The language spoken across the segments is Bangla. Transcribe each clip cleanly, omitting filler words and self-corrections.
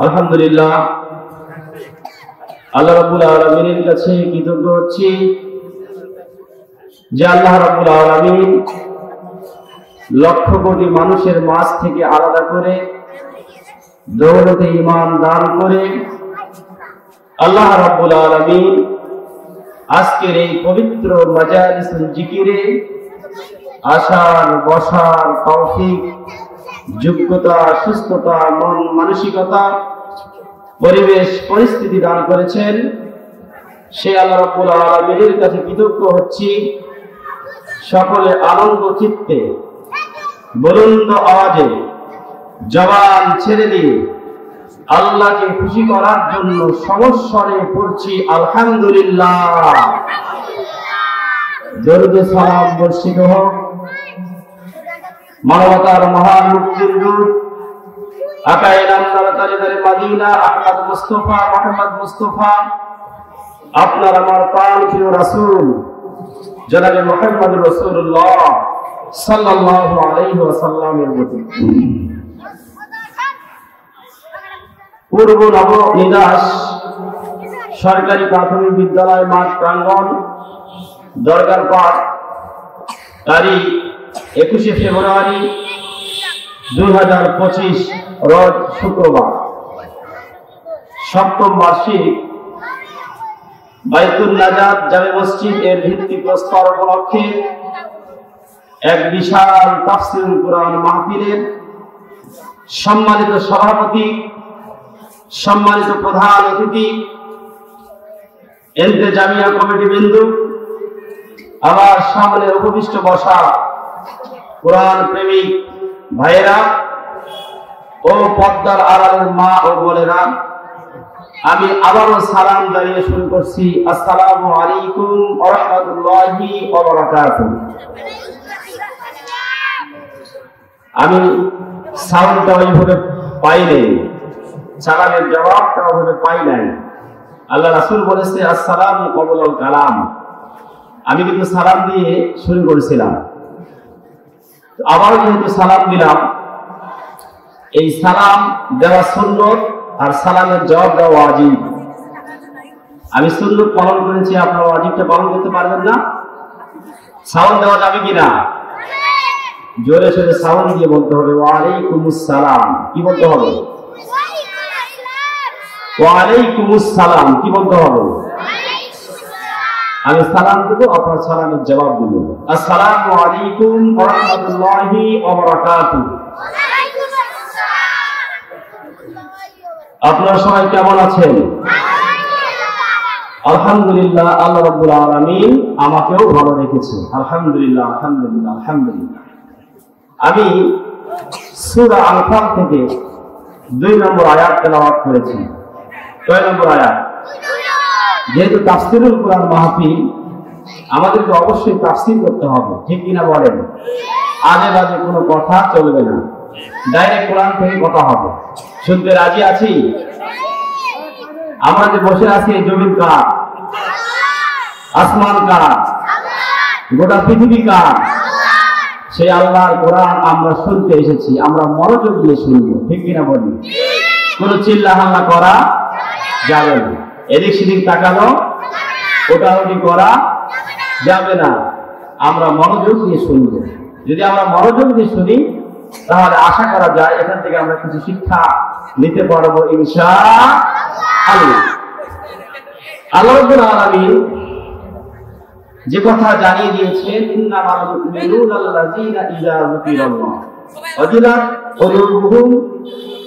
আলহামদুলিল্লাহ আল্লাহ রাব্বুল আলামিনের কাছে কৃতজ্ঞ হচ্ছি যে আল্লাহ রাব্বুল আলামিন লক্ষ কোটি মানুষের মাঝ থেকে আলাদা করে দৌলতে ঈমান দান করে আল্লাহ রাব্বুল আলামিন আজকের এই পবিত্র মাজালিসুল জিকিরে আসার বসার তৌফিক যোগ্যতা সুস্থতা মন মানসিকতা পরিবেশ পরিস্থিতি দান করেছেন। সে আল্লাহ রাব্বুল আলামিনের কাছে কৃতজ্ঞ হচ্ছি। সকলে আনন্দ চিত্তে বুলন্দ আওয়াজে জবান ছেড়ে দিয়ে আল্লাহকে খুশি করার জন্য সমস্বরে পড়ছি আলহামদুলিল্লাহ। দরুদ সালাম বর্ষিত হোক মানবতার মহান মুক্তির দূত আকায়ে নামদার তারিদারে মদিনা আহমদ মুস্তাফা মুহাম্মদ মুস্তাফা আপনার আমার প্রাণ প্রিয় রাসূল জনাবে মুহাম্মদ রাসূলুল্লাহ সাল্লাল্লাহু আলাইহি ওয়াসাল্লামের প্রতি পূর্ব নবনিদাস সরকারি প্রাথমিক বিদ্যালয় মাঠ প্রাঙ্গণ দরগার পাঠ তারিখ 21শে ফেব্রুয়ারি 2025 রোজ শুক্রবার সপ্তম বার্ষিক বাইতুল নাজাত জামে মসজিদ এর ভিত্তিপ্রস্তর উপলক্ষে এক বিশাল তাফসীরুল কুরআন মাহফিলের সম্মানিত সভাপতি, সম্মানিত প্রধান অতিথি, ইন্তেজামিয়া কমিটি বিন্দু, আমার সামনে উপবিষ্ট বসা কোরআন প্রেমিক ভাইয়েরা ও পর্দার আড়ালের মা ও বোনেরা, আমি আবারও সালাম জানিয়ে শুরু করছি। আসসালামু আলাইকুম ওয়া রাহমাতুল্লাহি ওয়া বারাকাতুহু। আমি সালামটা ওইভাবে পাই নাই, সালামের জবাবটা ওইভাবে পাই নাই। আল্লাহ রাসূল বলেছে আসসালামু ক্বাবলাল কালাম। আমি কিন্তু সালাম দিয়ে শুরু করেছিলাম, আবার যেহেতু সালাম দিলাম, এই সালাম দেওয়া সুন্নত আর সালামের জবাব দেওয়া ওয়াজিব। আমি সুন্নত পালন করেছি, আপনারা ওয়াজিবটা পালন করতে পারবেন না? সালাম দেওয়া যাবে কিনা? জোরে সোরে সালাম দিয়ে বলতে হবে ওয়া আলাইকুমুস সালাম। কি বলতে হবে? ওয়া আলাইকুমুস সালাম। কি বলতে হবে? আমি সালাম দেব, আপনার সালামের জবাব দেব। আসসালামু আলাইকুম ওয়া রাহমাতুল্লাহি ওয়া বারাকাতুহু। আপনারা সবাই কেমন আছেন? আলহামদুলিল্লাহ, আল্লাহ রাব্বুল আলামিন আমাকেও ভালো রেখেছে। আলহামদুলিল্লাহ আলহামদুলিল্লাহ আলহামদুলিল্লাহ। আমি সূরা আনফাল থেকে 2 নম্বর আয়াত তেলাওয়াত করেছি। কয় নম্বর আয়াত? যেহেতু তাফসীরুল কুরআন মাহফিল, আমাদেরকে অবশ্যই তাফসীর করতে হবে, ঠিক কিনা বলেন? আজে বাজে কোনো কথা চলবে না, ডাইরেক্ট কোরআন থেকে কথা হবে। শুনতে রাজি আছি? আমরা যে বসে আছি, এই জমিন কার? আসমান কার? গোটা পৃথিবী কার? সেই আল্লাহর কোরআন আমরা শুনতে এসেছি, আমরা মনোযোগ দিয়ে শুনবো, ঠিক কিনা বলি? কোনো চিল্লা হাল্লা করা যাবে না, এদিক সেদিক তাকানো ওটাওটি করা যাবে না। আমরা মনোযোগ দিয়ে শুনব। যদি আমরা মনোযোগ দিয়ে শুনি, তাহলে আশা করা যায় এখান থেকে আমরা কিছু শিক্ষা নিতে পারবো ইনশাআল্লাহ। আল্লাহ রাব্বুল আলামিন যে কথা জানিয়ে দিয়েছেন, ইন্নামাল মুমিনুনা আল্লাযীনা ইযা যুকিরাল্লাহ ওয়াজিলাত কুলুবুহুম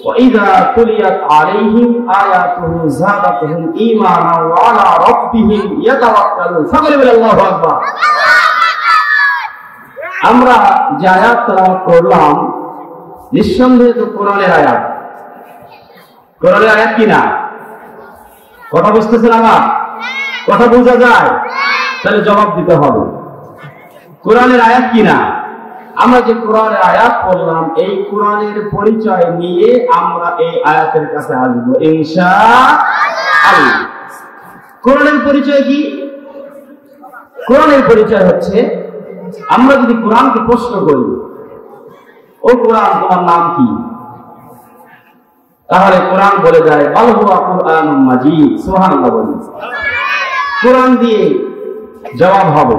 ওয়া ইযা তুলিয়াত আলাইহিম আয়াতুহু যাদাতুহুম ঈমানান ওয়া আলা রাব্বিহিম ইয়াতাওয়াক্কালুন। সকলে বলে আল্লাহু আকবার। আমরা যে আয়াত তেলাওয়াত করলাম, নিঃসন্দেহে তো কোরআনের আয়াত। কোরআনের আয়াত কিনা? কথা বুঝতেছেন আমার? কথা বোঝা যায়? তাহলে জবাব দিতে হবে। কোরআনের আয়াত কিনা? আমরা যে কোরআনের আয়াত পড়লাম, এই কোরআনের পরিচয় নিয়ে আমরা এই আয়াতের কাছে আসবো ইনশাআল্লাহ। কোরআনের পরিচয় কি? কোরআনের পরিচয় হচ্ছে, আমরা যদি কোরআনকে প্রশ্ন করি, ও কোরআন তোমার নাম কি? তাহলে কোরআন বলে যায় বাল হুয়া কুরআনুম মাজিদ। সুবহানাল্লাহ বলুন। কোরআন দিয়ে জবাব হবে,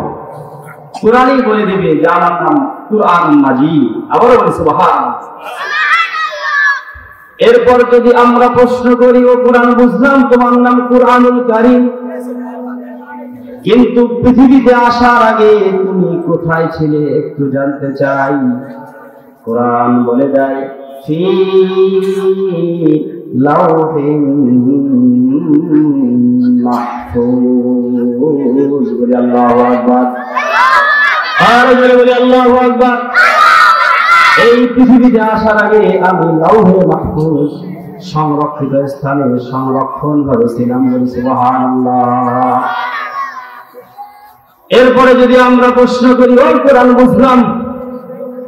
কোরআনই বলে দেবে যে আমার নাম কুরআনুম মাজিদ। আবারও বলি সুবহানাল্লাহ। এরপর যদি আমরা প্রশ্ন করি, ও কোরআন বুঝলাম তোমার নাম কুরআনুল কারীম, কিন্তু পৃথিবীতে আসার আগে তুমি কোথায় ছিলে একটু জানতে চাই। কোরআন বলে দেয় ফি লাউহিন মাহফুজ। বলি আল্লাহু আকবার। আর বলি আল্লাহু আকবার। এই পৃথিবীতে আসার আগে আমি লাউহে মাহফুজ সংরক্ষিত স্থানে সংরক্ষণ করেছিলাম। বলি সুবহানাল্লাহ। এরপরে যদি আমরা প্রশ্ন করি, ও কোরআন বুঝলাম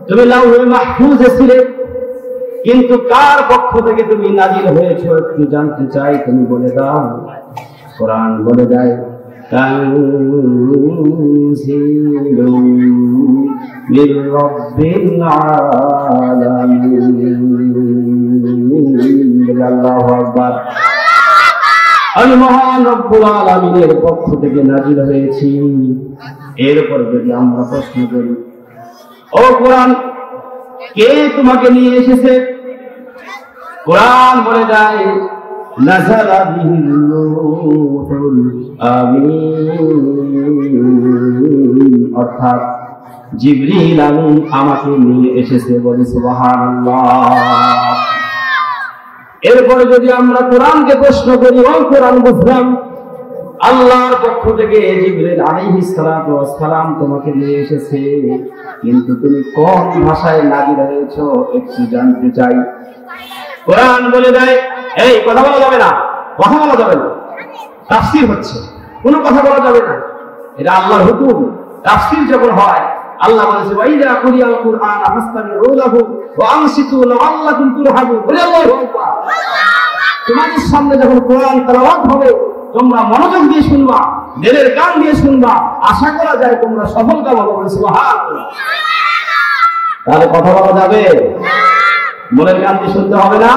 তুমি লাউহে মাহফুজে ছিলে, কিন্তু কার পক্ষ থেকে তুমি নাজিল হয়েছো একটু জানতে চাই, তুমি বলে দাও। কোরআন বলে দেয় তানজিলুম মির রাব্বিল আলামিন। আল্লাহু আকবার। আমি মহান রব্বুল আলামিনের পক্ষ থেকে নাজিল হয়েছি। এরপর যদি আমরা প্রশ্ন করি, ও কোরআন কে তোমাকে নিয়ে এসেছে, কোরআন বলে দেয় নাযালা বিহির রূহুল আমিন, অর্থাৎ জিবরিল আমিন আমাকে নিয়ে এসেছে। বলি সুবহানাল্লাহ। এরপরে যদি আমরা কোরআনকে প্রশ্ন করি, ও কোরআন বুঝলাম আল্লাহর পক্ষ থেকে জিবরিল আলাইহিস সালাতু ওয়াস সালাম তোমাকে নিয়ে এসেছে, কিন্তু তুমি কোন ভাষায় নাযিল হয়েছো একটু জানতে চাই। কোরআন বলে দেয় এই কথা বলা যাবে না, কথা বলা যাবে না, তাফসীর হচ্ছে, কোনো কথা বলা যাবে না, এটা আল্লাহর হুকুম। তাফসীর যখন হয় আল্লাহ বলেছে ওয়াইদা কুরিয়াল কুরআন ফাসতামিউ লাহু ওয়া আনসিতু লাআল্লাকুম তুরহামুন। বলি আল্লাহু আকবার। তোমাদের সামনে যখন কোরআন তেলাওয়াত হবে তোমরা মনোযোগ দিয়ে শুনবা, দিলের কান দিয়ে শুনবা, আশা করা যায় তোমরা সফল কাম হবে। বলি সুবহানাল্লাহ। তাহলে কথা বলা যাবে, মনের কান দিয়ে শুনতে হবে না,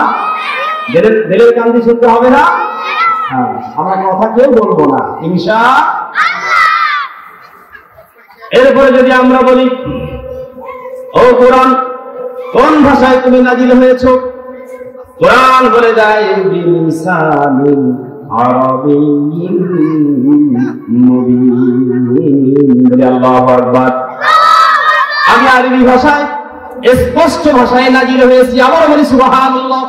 দিলের কান দিয়ে শুনতে হবে না। হ্যাঁ, আমরা কথা কেউ বলবো না ইনশাআল্লাহ। এরপরে যদি আমরা বলি, ও কোরআন কোন ভাষায় তুমি নাযিল হয়েছো, কোরআন বলে দেয় বিলিসানিন আরাবিয়্যিন মুবিন। বলি আল্লাহু আকবার। আমি আরবি ভাষায় স্পষ্ট ভাষায় নাযিল হয়েছি। আবার বলি সুবহানাল্লাহ।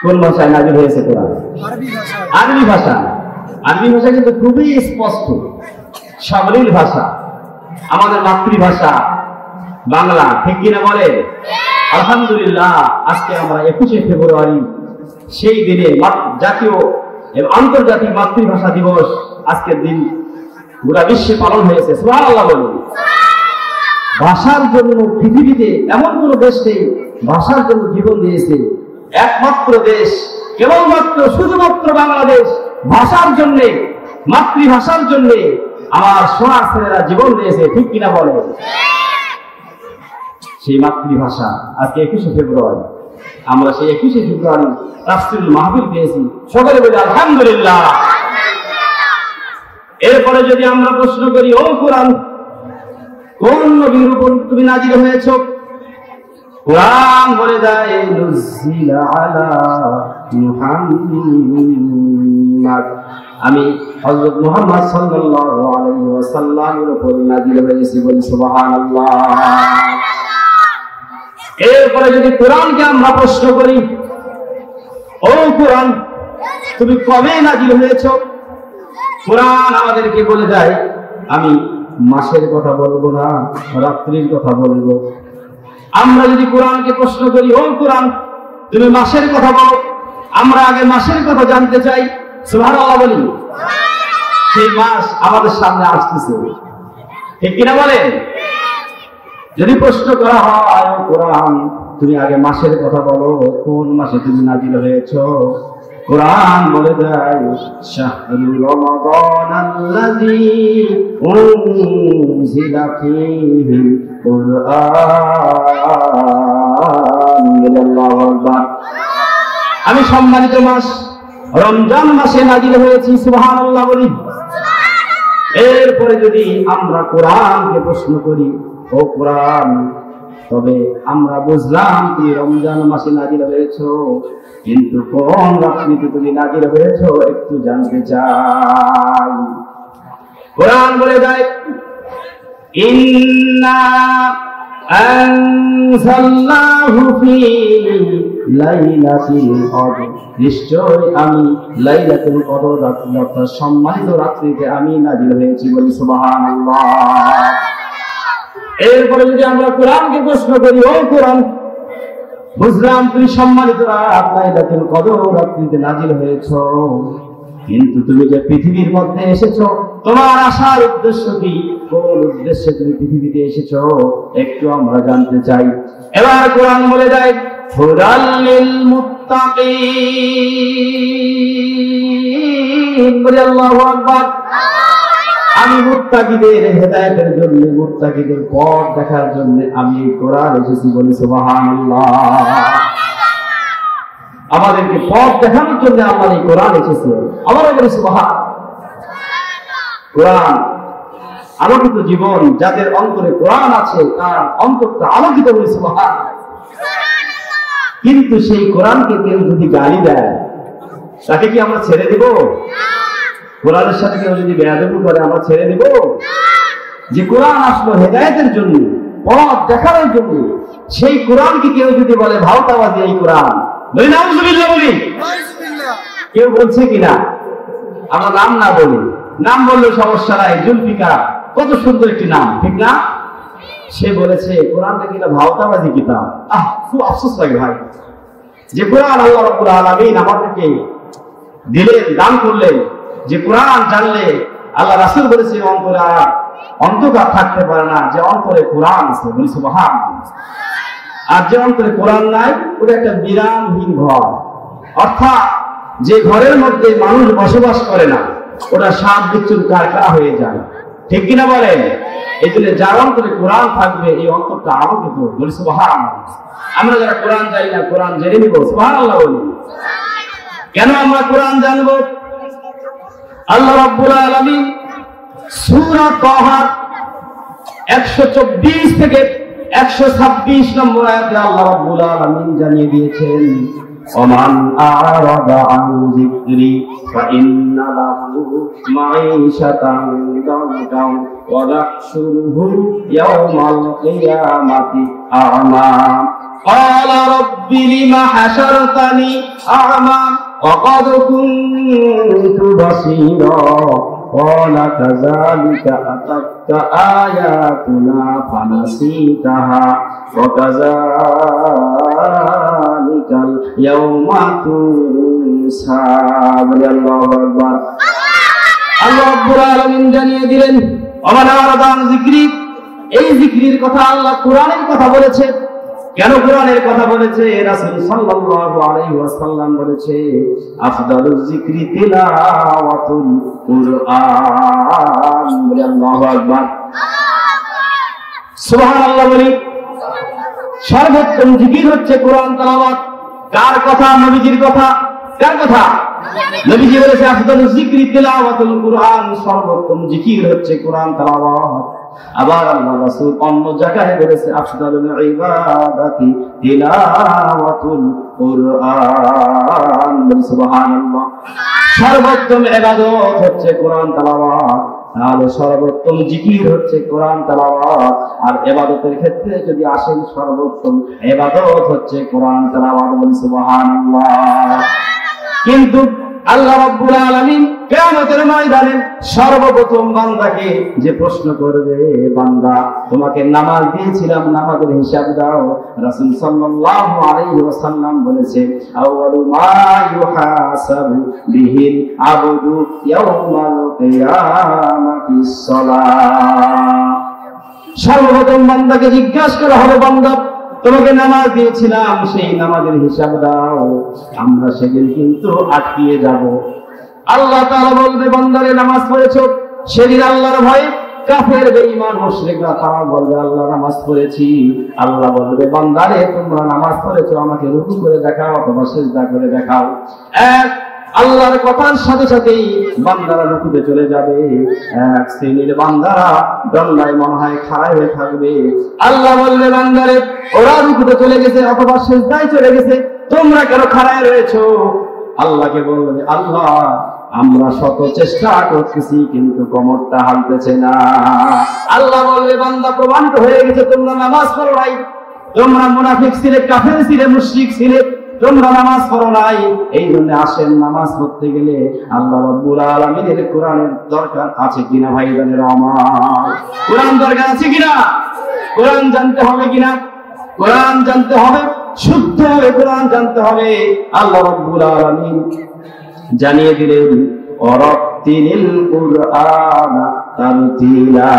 কোন ভাষায় নাযিল হয়েছে কোরআন? আরবি ভাষা। আরবি ভাষা কিন্তু খুবই স্পষ্ট, সাবলীল ভাষা, আমাদের মাতৃভাষা বাংলা, ঠিক কিনা বলে? আলহামদুলিল্লাহ। আজকে আমরা 21শে ফেব্রুয়ারি, সেই দিনে জাতীয় এবং আন্তর্জাতিক মাতৃভাষা দিবস আজকের দিন গোটা বিশ্বে পালন হয়েছে। সুবহানাল্লাহ বলুন। ভাষার জন্য পৃথিবীতে এমন কোন দেশ নেই ভাষার জন্য জীবন দিয়েছে, একমাত্র দেশ, কেবলমাত্র শুধুমাত্র বাংলাদেশ ভাষার জন্য, মাতৃভাষার জন্য আমার সোনার ছেলেরা জীবন দিয়েছে, ঠিক কিনা বলে? সেই মাতৃভাষা আজকে 21শে ফেব্রুয়ারি, আমরা সেই 21শে ফেব্রুয়ারি তাফসীরুল মাহফিল পেয়েছি। সকলে বলি আলহামদুলিল্লাহ। এরপরে যদি আমরা প্রশ্ন করি, ও কোরআন কোন নবীর উপর তুমি নাযিল হয়েছো, কোরআন বলে দেয় নুজিলা আলা মুহাম্মাদ, আমি হযরত মুহাম্মদ সাল্লাল্লাহু আলাইহি ওয়াসাল্লামের উপর নাযিল হয়েছি। বলি সুবহানাল্লাহ। এরপরে যদি কোরআনকে আমরা প্রশ্ন করি, ও কোরআন তুমি কবে নাযিল হয়েছো, কোরআন আমাদেরকে বলে দেয় আমি মাসের কথা বলবো না, রাত্রির কথা বলবো। আমরা যদি কোরআনকে প্রশ্ন করি, ও কোরআন তুমি মাসের কথা বলো, আমরা আগে মাসের কথা জানতে চাই। সুবহানাল্লাহ বলি। সেই মাস আমাদের সামনে আসতেছে, ঠিক কিনা বলেন? যদি প্রশ্ন করা হয়, ও কোরআন তুমি আগে মাসের কথা বলো, কোন মাসে তুমি নাযিল হয়েছো, কোরআন বলে দেয় শাহরু রমাদানাল্লাযী উনজিলা ফীহিল কুরআন। আল্লাহু আকবার। আমি সম্মানিত মাস রমজান মাসে নাজিল হয়েছি, সুবহানাল্লাহ বলি। এরপরে যদি আমরা কোরআনকে প্রশ্ন করি, ও কোরআন, তবে আমরা বুঝলাম তুমি রমজান মাসে নাজিল হয়েছো, কিন্তু কোন রাত্রিতে তুমি নাজিল হয়েছো একটু জানতে চাই। কোরআন বলে দেয়, ইন্না আনজালনাহু ফি লাইলাতিল কদর, নিশ্চয় আমি লাইলাতুল কদর রাত্রি অর্থাৎ সম্মানিত রাত্রিতে আমি নাজিল হয়েছি, বলি সুবহানাল্লাহ। এরপরে যদি আমরা কোরআনকে প্রশ্ন করি, ও কোরআন, বুঝলাম তুমি সম্মানিত রাত লাইলাতুল কদর রাত্রিতে নাজিল হয়েছো, কিন্তু তুমি যে পৃথিবীর মধ্যে এসেছো তোমার আসার উদ্দেশ্য কি, কোন উদ্দেশ্যে তুমি পৃথিবীতে এসেছো একটু আমরা জানতে চাই। এবার কোরআন বলে দেয়, হুদাল লিল মুত্তাকিন, বলি আল্লাহু আকবার। আমি মুত্তাকিদের হেদায়েতের জন্য, মুত্তাকিদের পথ দেখার জন্য আমি এই কোরআন এসেছি, বলি সুবহানাল্লাহ। আমাদেরকে পথ দেখানোর জন্য আল্লাহ এই কোরআন এসেছে, আবারও বলি সুবহানাল্লাহ। কোরআন আলোকিত জীবন, যাদের অন্তরে কোরআন আছে তার অন্তরটা আলোকিত, বলি সুবহানাল্লাহ। কিন্তু সেই কোরআনকে কেউ যদি গালি দেয় তাকে কি আমরা ছেড়ে দিব? কোরআনের সাথে কেউ যদি বেয়াদবি করে আমরা ছেড়ে দিব? যে কোরআন আসলো হেদায়েতের জন্য, পথ দেখানোর জন্য, সেই কোরআনকে কেউ যদি বলে ভাওতাবাজি এই কোরআন, বলি নাউজুবিল্লাহ বলি, কেউ বলছে কিনা? আমরা নাম না বলি, নাম বললে সমস্যা নাই। জুলফিকার কত সুন্দর একটি নাম, ঠিক না? সে বলেছে কোরআনটা কিনা ভাওতাবাজি কিতাব। খুব আফসোস লাগে ভাই, যে কোরআন আল্লাহ রাব্বুল আলামিন আমাদেরকে দিলেন, দান করলেন, যে কোরআন জানলে আল্লাহ রাসূল বলেছে অন্তরে আর অন্ধকার থাকতে পারে না, যে অন্তরে কোরআন আছে, বলি সুবহানাল্লাহ। আর যে অন্তরে কোরআন নাই ওটা একটা বিরামহীন ঘর, অর্থাৎ যে ঘরের মধ্যে মানুষ বসবাস করে না ওটা সাপ বিচ্ছুর কারখানা হয়ে যায়, ঠিক কিনা বলেন? এই জন্য যার অন্তরে কোরআন থাকবে এই অন্তরটা আলোকিত, বলি সুবহানাল্লাহ। আমরা যারা কোরআন জানি না কোরআন জেনে নিব, সুবহানাল্লাহ বলি। কেন আমরা কোরআন জানবো? আল্লাহ রাব্বুল আলামিন সূরা তাহা 124 থেকে 126 নম্বর আয়াতে আল্লাহ রাব্বুল আলামিন জানিয়ে দিয়েছেন, ওমান আরাদা আন যিকরি ফাইন্না লাহু মাঈশাতান দানকা ওয়া নাহশুরুহু ইয়াওমাল কিয়ামাতি আ'মা ক্বালা রাব্বি লিমা হাশারতানি আ'মা ওয়া ক্বাদ কুনতু বাসীরা ক্বালা কাযালিকা আতাতকা আয়াতুনা ফানাসীতাহা ওয়া কাযালিকাল ইয়াওমা তুনসা। আল্লাহু আকবার। আল্লাহ রাব্বুল আলামিন জানিয়ে দিলেন, ওমান আরাদা আন যিকরি, এই যিকরির কথা আল্লাহ কোরআনের কথা বলেছে। কেন কোরআনের কথা বলেছে? রাসূল সাল্লাল্লাহু আলাইহি ওয়াসাল্লাম বলেছে, আফদালুজ যিকরি তিলাওয়াতুল কুরআন। আল্লাহু আকবার, সুবহানাল্লাহ বলি। সর্বোত্তম জিকির হচ্ছে কোরআন তেলাওয়াত। কার কথা? নবীজির কথা। কার কথা? নবীজি বলেছে আফদালুজ যিকরি তিলাওয়াতুল কুরআন, সর্বোত্তম জিকির হচ্ছে কোরআন তেলাওয়াত। আবার আল্লাহ রাসূল অন্য জায়গায় বলেছে আফদালুল ইবাদাতি তিলাওয়াতুল কুরআন। সুবহানাল্লাহ। সর্বোত্তম ইবাদত হচ্ছে কোরআন তেলাওয়াত, তাহলে সর্বোত্তম জিকির হচ্ছে কোরআন তেলাওয়াত। আর ইবাদতের ক্ষেত্রে যদি আসেন, সর্বোত্তম ইবাদত হচ্ছে কোরআন তেলাওয়াত। সুবহানাল্লাহ। কিন্তু আল্লাহ রাব্বুল আলামিন কিয়ামতের ময়দানে সর্বপ্রথম বান্দাকে যে প্রশ্ন করবে, বান্দা তোমাকে নামাজ দিয়েছিলাম, নামাজের হিসাব দাও। রাসূল সাল্লাল্লাহু আলাইহি ওয়াসাল্লাম বলেছে, আউয়ালু মা ইউহাসাবু বিহিল আবদু ইয়াউমাল কিয়ামাতিস সালাহ। সর্বপ্রথম বান্দাকে জিজ্ঞাসা করা হবে, বান্দা তোমাকে নামাজ দিয়েছিলাম, সেই নামাজের হিসাব দাও। আমরা সেদিন কিন্তু আটকিয়ে যাব। আল্লাহ তাআলা বলবে, বান্দারে নামাজ পড়েছো, সেদিন আল্লাহর ভয়ে কাফের বেঈমান মুশরিকরা তারা বলবে আল্লাহ নামাজ পড়েছি। আল্লাহ বলবে বান্দারে তোমরা নামাজ পড়েছো, আমাকে রুকু করে দেখাও অথবা সিজদা করে দেখাও। এক আল্লাহর কথার সাথে সাথেই বান্দারা রুকুতে চলে যাবে। এক শ্রেণীর বান্দারা দণ্ডায় মনে হয় খাড়ায় হয়ে থাকবে। আল্লাহ বলবে বান্দারে ওরা রুকুতে চলে গেছে অথবা সিজদায় চলে গেছে, তোমরা কেন খাড়ায় রয়েছো? আল্লাহকে বলবে আল্লাহ আমরা শত চেষ্টা করতেছি কিন্তু কোমরটা হালতেছে না। আল্লাহ বলবে বান্দা প্রমাণিত হয়ে গেছে তোমরা নামাজ পড়ো নাই, তোমরা মুনাফিক ছিলে, কাফের ছিলে, মুশরিক ছিলে, তোমরা নামাজ পড়ো নাই। এই জন্য আসেন নামাজ পড়তে গেলে আল্লাহ রাব্বুল আলামিনের কোরআনের দরকার আছে কিনা ভাইজানের আমার? কোরআন দরকার আছে কিনা? কোরআন জানতে হবে কিনা? কোরআন জানতে হবে, শুদ্ধ হবে কোরআন জানতে হবে। আল্লাহ রাব্বুল আলামিন জানিয়ে দিলেন ওয়ারাত্তিলিল কুরআনা তারতিলা।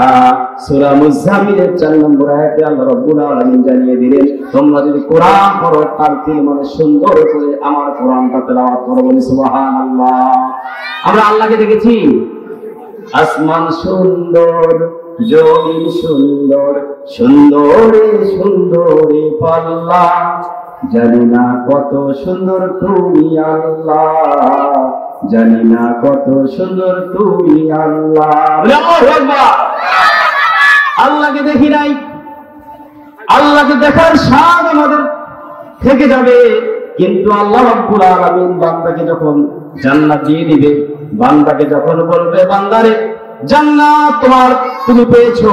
সূরা মুজাম্মিলের 4 নম্বর আয়াতে আল্লাহ রাব্বুল আলামিন জানিয়ে দিলেন তোমরা যদি কোরআন পড়ো তারতিল মানে সুন্দর করে আমার কোরআনটা তেলাওয়াত করো। বলি সুবহানাল্লাহ। আমরা আল্লাহকে দেখেছি, আসমান সুন্দর, জমিন সুন্দর, সুন্দরে সুন্দরে পাল্লা, জানি না কত সুন্দর তুমি আল্লাহ, জানি না কত সুন্দর তুমি আল্লাহ। আল্লাহকে দেখি নাই, আল্লাহকে দেখার স্বাদ আমাদের থেকে যাবে, কিন্তু আল্লাহ রাব্বুল আলামিন বান্দাকে যখন জান্নাত দিয়ে দিবে, বান্দাকে যখন বলবে বান্দারে জান্নাত তোমার তুমি পেয়েছো,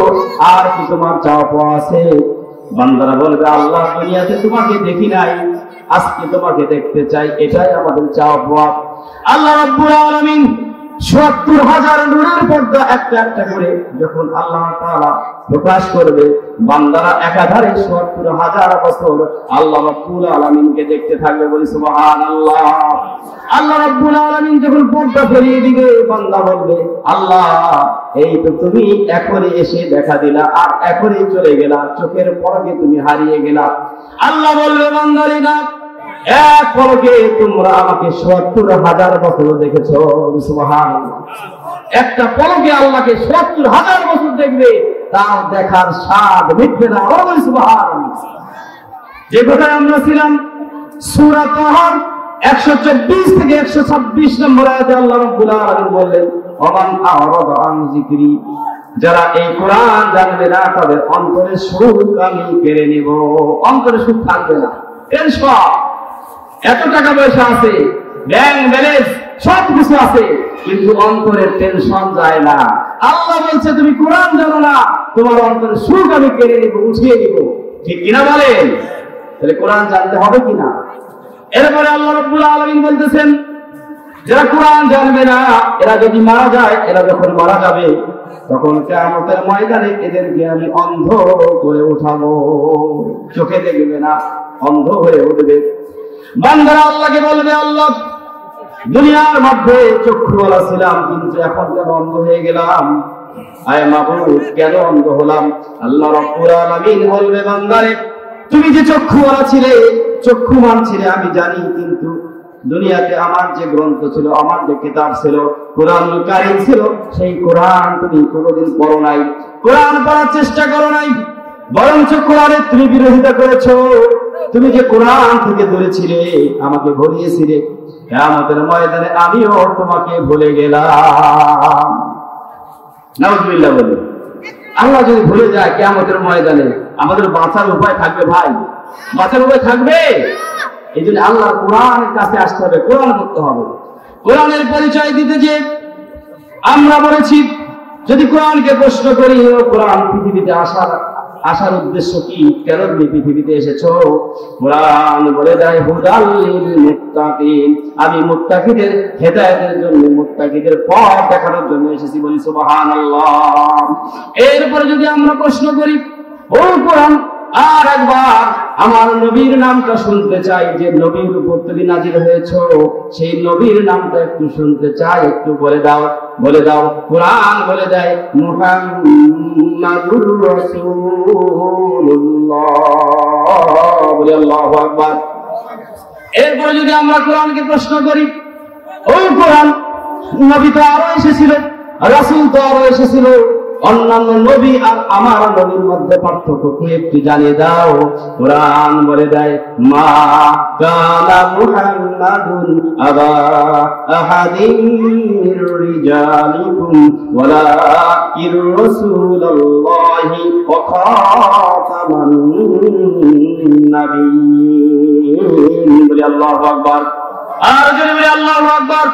আর কি তোমার চাওয়া পাওয়া আছে? বান্দারা বলবে আল্লাহ দুনিয়াতে তোমাকে দেখি নাই, আজকে তোমাকে দেখতে চাই, এটাই আমাদের চাওয়া পাওয়া। আল্লাহ রাব্বুল আলামিন ৭০,০০০ নূরের পর্দা একটা একটা করে যখন আল্লাহ তাআলা প্রকাশ করবে, বান্দারা একাধারে ৭০,০০০ বছর আল্লাহ রাব্বুল আলামিনকে দেখতে থাকবে। বলি সুবহানাল্লাহ। আল্লাহ রাব্বুল আলামিন যখন পর্দা ফেলিয়ে দিবে, বান্দা বলবে আল্লাহ এই তো তুমি এখনই এসে দেখা দিলা আর এখনই চলে গেলা, চোখের পলকে তুমি হারিয়ে গেলা। আল্লাহ বলবে বান্দারে না, এক পলকে তোমরা আমাকে ৭০,০০০ বছর দেখেছো। সুবহানাল্লাহ। একটা পলকে আল্লাহকে ৭০,০০০ বছর দেখবে, তার দেখার স্বাদ মিটবে না। সুবহানাল্লাহ। যে কথায় আমরা ছিলাম সূরা তাহার ১২৪ থেকে ১২৬ নম্বর আয়াতে আল্লাহ রাব্বুল আলামিন বললেন ওমান আ'রাদা আন যিকরি, যারা এই কোরআন জানবে না তাদের অন্তরে সুখ আমি কেড়ে নিব। অন্তরে সুখ থাকবে না, টেনশন, এত টাকা পয়সা আছে, ব্যাংক ব্যালেন্স সব কিছু আছে, কিন্তু অন্তরের টেনশন যায় না। আল্লাহ বলছে তুমি কোরআন জানো না, তোমার অন্তরে সুখ আমি কেড়ে নিব, উঠিয়ে নিব। ঠিক কিনা বলেন? তাহলে কোরআন জানতে হবে কিনা? এরপরে আল্লাহ রাব্বুল আলামিন বলতেছেন যারা কোরআন জানবে না এরা যদি মারা যায়, এরা যখন মারা যাবে তখন কিয়ামতের ময়দানে এদেরকে আমি অন্ধ করে উঠাবো, চোখে দেখবে না, অন্ধ হয়ে উঠবে। বান্দারা আল্লাহকে বলবে আল্লাহ দুনিয়ার মধ্যে চক্ষুওয়ালা ছিলাম কিন্তু এখন কেন অন্ধ হয়ে গেলাম? আয় মাবুদ কেন অন্ধ হলাম? আল্লাহ রাব্বুল আলামিন বলবে বান্দারে তুমি যে চক্ষুওয়ালা ছিলে, চক্ষুমান ছিলে আমি জানি, কিন্তু দুনিয়াতে আমার যে গ্রন্থ ছিল, আমার যে কিতাব ছিল, কোরআনুল কারীম ছিল, সেই কোরআন তুমি কোনোদিন পড়ো নাই, কোরআন পড়ার চেষ্টা করো নাই, বরঞ্চ কোরআনের তুমি বিরোধিতা করেছো। তুমি যে কোরআন থেকে দূরেছিলে, আমাকে ভুলিয়েছিলে, কিয়ামতের ময়দানে আমিও তোমাকে ভুলে গেলাম। নাউজুবিল্লাহ বলে। আল্লাহ যদি ভুলে যায় কিয়ামতের ময়দানে আমাদের বাঁচার উপায় থাকবে? ভাই বাঁচার উপায় থাকবে? এই জন্য আল্লাহর কোরআনের কাছে আসতে হবে, কোরআন করতে হবে। কোরআনের পরিচয় দিতে যে আমরা বলেছি যদি কোরআনকে প্রশ্ন করি কোরআন পৃথিবীতে আসার উদ্দেশ্য কি, কেন তুমি পৃথিবীতে এসেছো? কোরআন বলে দেয় হুদাল লিল মুত্তাকিন, আমি মুত্তাকিদের হেদায়েতের জন্য, মুত্তাকিদের পথ দেখানোর জন্য এসেছি। বলি সুবহানাল্লাহ। এরপরে যদি আমরা প্রশ্ন করি ও কোরআন আর একবার আমার নবীর নামটা শুনতে চাই, যে নবীর উপর তুমি নাজিল হয়েছো সেই নবীর নামটা একটু শুনতে চাই, একটু বলে দাও, বলে দাও। কোরআন বলে দেয় মুহাম্মাদুর রাসূলুল্লাহ। বলে আল্লাহু আকবার। এরপরে যদি আমরা কোরআনকে প্রশ্ন করি ওই কোরআন নবী তো আরো এসেছিল, রাসূল তো আরো এসেছিল, অন্যান্য নবী আর আমার নবীর মধ্যে পার্থক্য কি একটু জানিয়ে দাও। কোরআন বলে দেয়, মা কানা মুহাম্মাদুন আবা আহাদিন মির রিজালিকুম ওয়ালাকিন রাসূলুল্লাহি ওয়া খাতামান নাবিয়্যিন। বলি আল্লাহু আকবার। আর জোরে বলি আল্লাহু আকবার।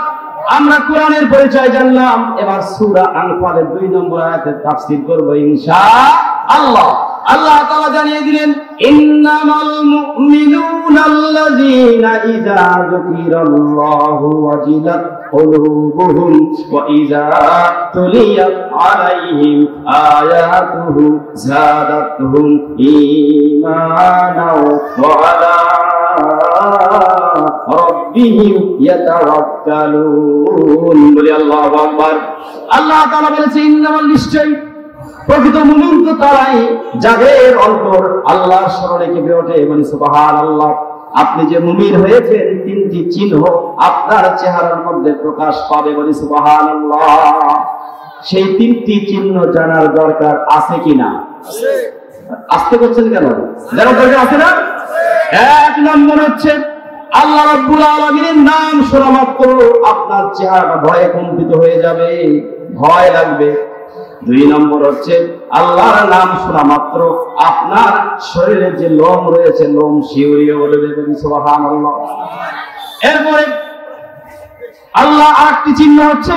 আমরা কোরআনের পরিচয় জানলাম, এবার সূরা আনফালের 2 নম্বর আয়াতের তাফসীর করব ইনশাআল্লাহ। আল্লাহ তাআলা জানিয়ে দিলেন, ইন্নামাল মুমিনুনা আল্লাযীনা ইযা যুকিরাল্লাহু ওয়াজিলাত কুলুবুহুম ওয়া ইযা তুলিয়াত আলাইহিম আয়াতুহু যাদাতুহুম ঈমানাও ওয়া আলা রাব্বিহিম ইয়াতাওয়াক্কালুন। বলি আল্লাহু আকবার। আল্লাহ তাআলা বলেছেন, ইন্নামাল, নিশ্চয় প্রকৃত মুমিন তো তারাই যাদের অন্তর আল্লাহর স্মরণে কেঁপে ওঠে। মানে সুবহানাল্লাহ। আপনি যে মুমিন হয়েছেন, 3টি চিহ্ন আপনার চেহারার মধ্যে প্রকাশ পাবে। বলি সুবহানাল্লাহ। সেই 3টি চিহ্ন জানার দরকার আছে কিনা? আছে। আসতে করছেন কেন? জানার দরকার আছে না? 1 নম্বর হচ্ছে, আল্লাহ রাব্বুল আলামিনের নাম শোনা মাত্র আপনার চেহারাটা ভয়ে কম্পিত হয়ে যাবে, ভয় লাগবে। 2 নম্বর হচ্ছে, আল্লাহর নাম শোনা মাত্র আপনার শরীরে যে লোম রয়েছে, লোম শিউরিয়ে বলবে। সুবহানাল্লাহ। এরপরে আল্লাহ আরেকটি চিহ্ন হচ্ছে,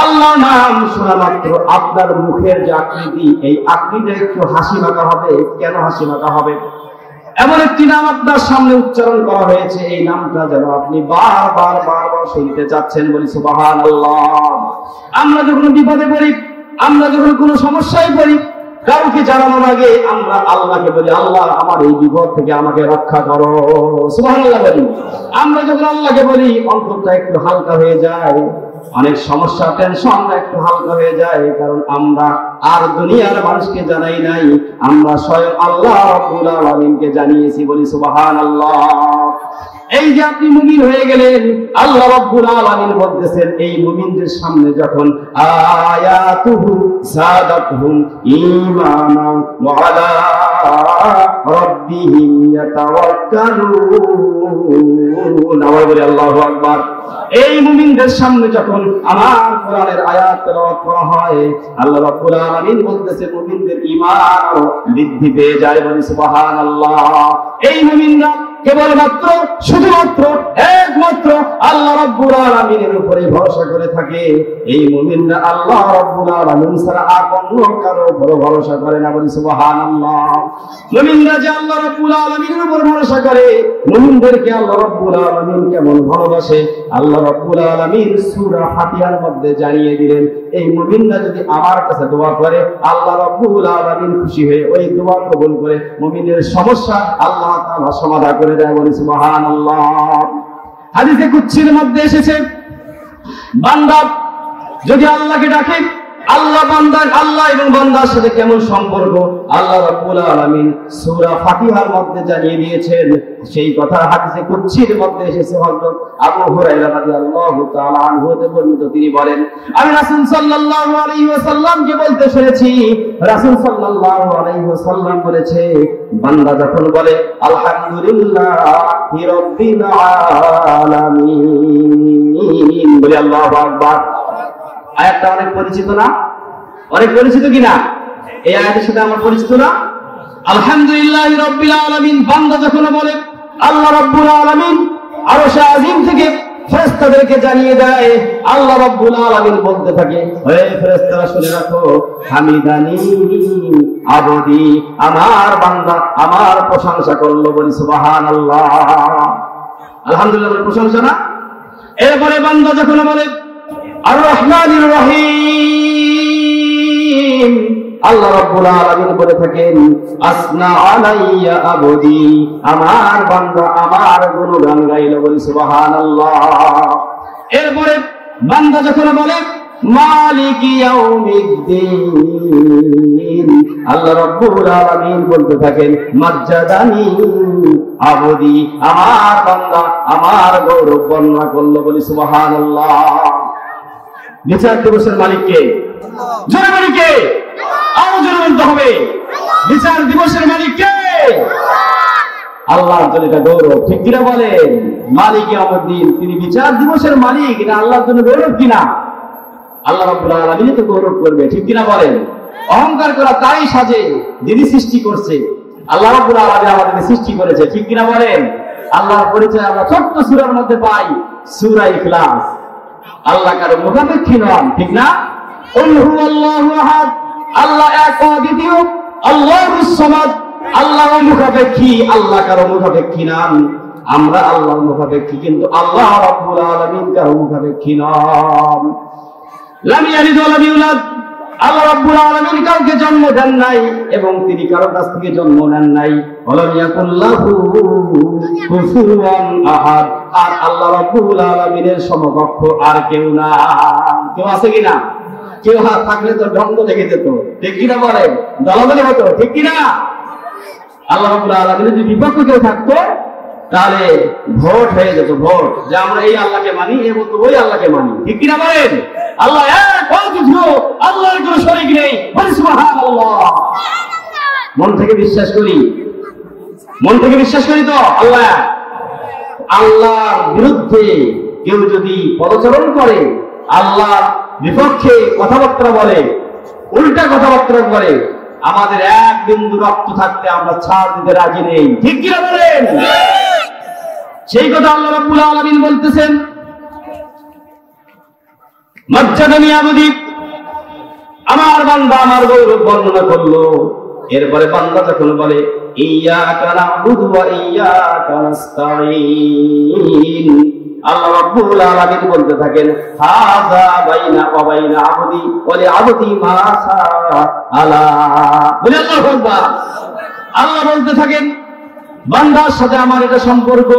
আল্লাহর নাম শোনা মাত্র আপনার মুখের যে আকৃতি, এই আকৃতিটা একটু হাসি মাখা হবে। কেন হাসি মাখা হবে? এমন একটি নাম আপনার সামনে উচ্চারণ করা হয়েছে, এই নামটা যেন আপনি বারবার শুনতে চাচ্ছেন। বলি সুবহানাল্লাহ। আমরা যখন বিপদে পড়ি, আমরা যখন কোনো সমস্যায় পড়ি, কাউকে জানানোর আগে আমরা আল্লাহকে বলি, আল্লাহ আমার এই বিপদ থেকে আমাকে রক্ষা করো। সুবহানাল্লাহ বলি। আমরা যখন আল্লাহকে বলি, অন্তরটা একটু হালকা হয়ে যায়। অনেক সমস্যা, টেনশন একটু হালকা হয়ে যায়, কারণ আমরা আর দুনিয়ার মানুষকে জানাই নাই, আমরা স্বয়ং আল্লাহ রাব্বুল আলামিনকে জানিয়েছি। বলি সুবহানাল্লাহ। এই যে আপনি মুমিন হয়ে গেলেন, আল্লাহ রাব্বুল আলামিন বলতেছেন, এই মুমিনদের সামনে যখন আয়াতুহু যাদাতুহুম ঈমানাও ওয়া আলা রাব্বিহিম ইয়াতাওয়াক্কালুন। আল্লাহু আকবার। এই মুমিনদের সামনে যখন আমার কোরআনের আয়াত তেলাওয়াত করা হয়, আল্লাহ রাব্বুল আলামিন বলতেছে মুমিনদের ঈমান বৃদ্ধি পেয়ে যায়। বলি সুবহানাল্লাহ। এই মুমিনরা কেবলমাত্র, শুধুমাত্র, একমাত্র আল্লাহ রাব্বুল আলামিনের উপরে ভরসা করে থাকে। এই মুমিনরা আল্লাহ রাব্বুল আলামিন ছাড়া আর অন্য কারো উপর ভরসা করে না। বলি সুবহানাল্লাহ। মুমিনরা যে আল্লাহ রাব্বুল আলামিনের উপর ভরসা করে, মুমিনদেরকে আল্লাহ রাব্বুল আলামিন কেমন ভালোবাসে আল্লাহ রাব্বুল আলামিন সূরা ফাতিহার মধ্যে জানিয়ে দিলেন। এই মুমিনরা যদি আমার কাছে দোয়া করে, আল্লাহ রাব্বুল আলামিন খুশি হয়ে ওই দোয়া কবুল করে মুমিনের সমস্যা আল্লাহ তাআলা সমাধান করে দেয়। বলি সুবহানাল্লাহ। হাদিসে কুদসির মধ্যে এসেছে, বান্দা যদি আল্লাহকে ডাকে, আল্লাহ এবং বান্দার সাথে কেমন সম্পর্ক আল্লাহ রাব্বুল আলামিন সূরা ফাতিহার মধ্যে জানিয়ে দিয়েছেন। সেই কথা হাদিসে কুদসির মধ্যে এসেছে। হযরত আবু হুরায়রা রাদিয়াল্লাহু তাআলা আনহু হতে বর্ণিত, তিনি বলেন, আমি রাসূল সাল্লাল্লাহু আলাইহি ওয়াসাল্লামকে বলতে শুনেছি, রাসূল সাল্লাল্লাহু আলাইহি ওয়াসাল্লাম বলেছে, বান্দা যখন বলে আলহামদুলিল্লাহি রাব্বিল আলামিন, বলি আল্লাহু আকবার। আয়াতটা অনেক পরিচিত না? অনেক পরিচিত কিনা? এই আয়াতের সাথে আমার পরিচিত না? আলহামদুলিল্লাহি রাব্বিল আলামিন বান্দা যখন বলে, আল্লাহ রাব্বুল আলামিন আরশে আজিম থেকে ফেরেশতাদেরকে জানিয়ে দেয়, আল্লাহ রাব্বুল আলামিন বলতে থাকে, হে ফেরেশতারা শুনে রাখো, হামিদানি আবদি, আমার বান্দা আমার প্রশংসা করলো। বলি সুবহানাল্লাহ। আলহামদুলিল্লাহ প্রশংসা না? এরপরে বান্দা যখন বলে আর রহমানির রহিম, আল্লাহ রাব্বুল আলামিন বলে থাকেন, আসনা আলাইয়া আবদি, আমার বান্দা আমার গুণগান গাইলো। বলি সুবহানাল্লাহ। এরপরে বান্দা যখন বলে মালিকি ইয়াউমিদ্দিন, আল্লাহ রাব্বুল আলামিন বলতে থাকেন, মাজ্জাদানি আবদি, আমার বান্দা আমার গৌরব বর্ণনা করলো। বলি সুবহানাল্লাহ। বিচার দিবসের মালিক কে? জোরে বলি কে? আরো জোরে বলতে হবে, বিচার দিবসের মালিক কে? আল্লাহর জন্য এটা গৌরব, ঠিক কিনা বলেন? মালিক ইয়াউমুদ্দিন, তিনি বিচার দিবসের মালিক, এটা আল্লাহর জন্য গৌরব কিনা? আল্লাহ রাব্বুল আলামিন তো গৌরব করবে, ঠিক কিনা বলেন? অহংকার করা তাই সাজে যিনি সৃষ্টি করছে। আল্লাহ রাব্বুল আলামিন আমাদেরকে সৃষ্টি করেছে, ঠিক কিনা বলেন? আল্লাহর পরিচয় আমরা ছোট্ট সূরার মধ্যে পাই, সূরা ইখলাস। আল্লাহ কারো মুখাপেক্ষী নন, ঠিক না? কুল হুয়াল্লাহু আহাদ, আল্লাহ এক অদ্বিতীয়, আল্লাহুস সামাদ, আল্লাহ মুখাপেক্ষী, আল্লাহ কারো মুখাপেক্ষী নন। আমরা আল্লাহর মুখাপেক্ষী, কিন্তু আল্লাহ রাব্বুল আলামিন কারো মুখাপেক্ষী নন। লাম ইয়ালিদ ওয়া লাম ইউলাদ, আল্লাহ রাব্বুল আলামিন কাউকে জন্ম দেন নাই এবং তিনি কারো কাছ থেকে জন্ম নেন নাই। ওয়ালাম ইয়াকুল লাহু কুফুওয়ান আহাদ, আর আল্লাহ রাব্বুল আলামিনের সমকক্ষ আর কেউ না। কেউ আছে কিনা? কেউ হাত থাকলে তো দ্বন্দ্ব লেগে যেত, ঠিক কিনা বলে? দলাদলি হতো, ঠিক কিনা? আল্লাহ রাব্বুল আলামিনের যদি বিপক্ষে কেউ থাকতো তাহলে ভোট হয়ে যেত, ভোট, যে আমরা এই আল্লাহকে মানি, এ বলতো ওই আল্লাহকে মানি, ঠিক কিনা বলেন? আল্লাহ এক, আল্লাহর কোনো শরীক নেই, সুবহানাল্লাহ। মন থেকে বিশ্বাস করি, মন থেকে বিশ্বাস করি তো আল্লাহ। আল্লাহর বিরুদ্ধে কেউ যদি পদচারণ করে, আল্লাহর বিপক্ষে কথাবার্তা বলে, উল্টা কথাবার্তা বলে, আমাদের এক বিন্দু রক্ত থাকতে আমরা ছাড় দিতে রাজি নেই, ঠিক কিনা বলেন? সেই কথা আল্লাহ রাব্বুল আলামিন বলতেছেন, মজ্জাদানি আবদি, আমার বান্দা আমার গৌরব বর্ণনা করলো। এরপরে বান্দা যখন বলে ইয়্যাকা না'বুদু ওয়া ইয়্যাকা নাস্তাঈন, আল্লাহ রাব্বুল আলামিন বলতে থাকেন, হাযা বাইনা ওয়া বাইনা আবদি ওয়া লিআবদি মা সাআলা। বলে আল্লাহু আকবার। আল্লাহ বলতে থাকেন, বান্দার সাথে আমার এটা সম্পর্ক,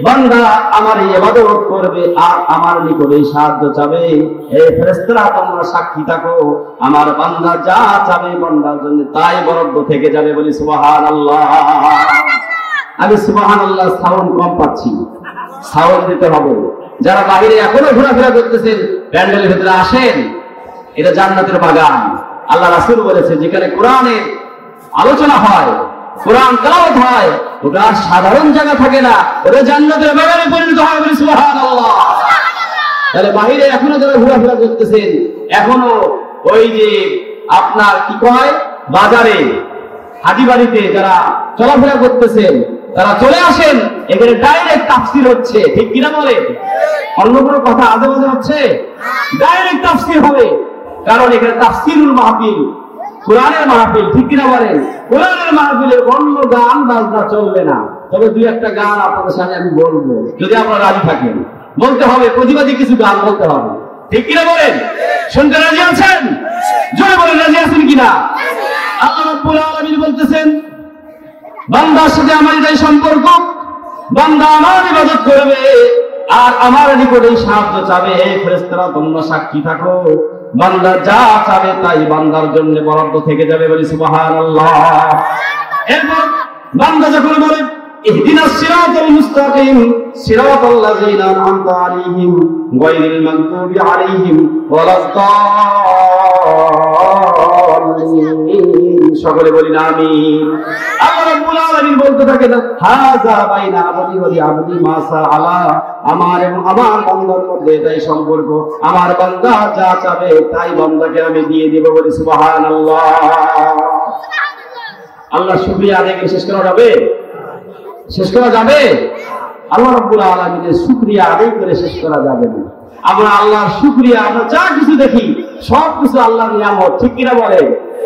বান্দা আমার ইবাদত করবে আর আমার নিকটে সাহায্য চাবে। এই ফেরেশতারা তোমরা সাক্ষী থাকো, আমার বান্দা যা চাবে বান্দার জন্য তাই বরাদ্দ থেকে যাবে। বলি সুবহানাল্লাহ। আমি সুবহানাল্লাহ সাউন্ড কম পাচ্ছি, সাউন্ড দিতে হবে। যারা বাইরে এখনো ঘোরাফেরা করতেছেন, প্যান্ডেলের ভিতরে আসেন, এটা জান্নাতের বাগান। আল্লাহ রাসূল বলেছে, যেখানে কোরআনের আলোচনা হয়, কোরআন তেলাওয়াত হয়, ওটা সাধারণ জায়গা থাকে না, ওটা জান্নাতের বাগানে পরিণত হয়। বলি সুবহানাল্লাহ। তাহলে বাইরে এখনো যারা ঘোরাফেরা করতেছেন, এখনো ওই যে আপনার কি কয় বাজারে, হাজি বাড়িতে যারা চলাফেরা করতেছেন, তারা চলে আসেন, এখানে ডাইরেক্ট তাফসীর হচ্ছে, ঠিক কিনা বলেন? অন্য কোনো কথা আজে বাজে হচ্ছে? ডাইরেক্ট তাফসীর হবে, কারণ এখানে তাফসীরুল মাহফিল, কোরআনের মাহফিল, ঠিক কিনা বলেন? কোরআনের মাহফিলে অন্য গান বাজনা চলবে না। তবে দুই একটা গান আপনাদের সামনে আমি বলবো, যদি আপনারা রাজি থাকেন। বলতে হবে, প্রতিবাদী কিছু গান বলতে হবে, ঠিক কিনা বলেন? শুনতে রাজি আছেন? জোরে বলেন, রাজি আছেন কিনা? আল্লাহ রাব্বুল আলামিন বলতেছেন, বান্দার সাথে আমার এটাই সম্পর্ক, বান্দা আমার ইবাদত করবে আর আমার নিকটে সাহায্য চাবে। এই ফেরেশতারা তোমরা সাক্ষী থাকো, বান্দা যা চাবে তাই বান্দার জন্য বরাদ্দ থেকে যাবে। বলি সুবহানাল্লাহ। এরপর বান্দা যখন বলে ইহদিনাস সিরাতাল মুস্তাকিম সিরাতাল লাযিনা আন'আমতা আলাইহিম গায়রিল মাগদুবি আলাইহিম ওয়ালাদ-দাল্লিন, সকলে বলি আমিন। আল্লাহ রাব্বুল আলামিন বলতে থাকেন, হাযা বাইনা আবদি ওয়া লিআবদি মা সাআলা, আমার এবং আমার বান্দার মধ্যে এটাই সম্পর্ক, আমার বান্দা যা চাবে তাই বান্দাকে আমি দিয়ে দেব। বলি সুবহানাল্লাহ। আল্লাহ শুকরিয়া আদায় করে শেষ করা যাবে? শেষ করা যাবে? আল্লাহ রাব্বুল আলামিনের শুকরিয়া আদায় করে শেষ করা যাবে না। আমরা আল্লাহর শুকরিয়া, আমরা যা কিছু দেখি সব কিছু আল্লাহর নিয়ামত, ঠিক কিনা বলে?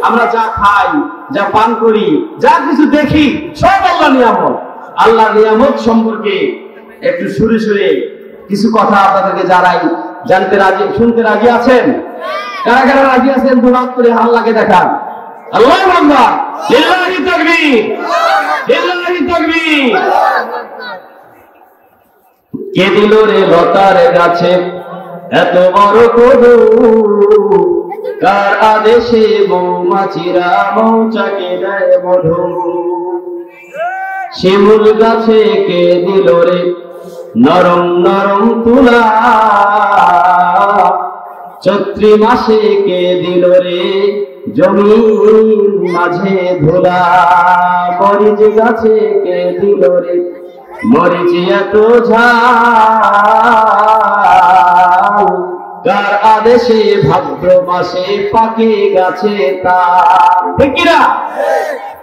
আমরা যা খাই, যা পান করি, যা কিছু দেখি সব আল্লাহর নিয়ামত। আল্লাহর নিয়ামত সম্পর্কে একটু সুরে সুরে কিছু কথা আপনাদেরকে জানাই, জানতে রাজি, শুনতে রাজি আছেন? কারা কারা রাজি আছেন? দুহাত করে আল্লাহকে দেখান। আল্লাহু আকবার, লিল্লাহি তাকবীর, লিল্লাহি তাকবীর। কে দিল রে লতার গাছে এত বড় কদু, কার আদেশে মৌমাছিরা মৌচাকে দেয় মধু। শিমুল গাছে কে দিল রে নরম নরম তুলা, চৈত্রি মাসে কে দিল রে জমিন মাঝে ধুলা, মরিচ গাছে কে দিল রে মরিচ এত ঝাল, কার আদেশে ভাদ্র মাসে পাকে গাছে তার, ঠিক কিনা?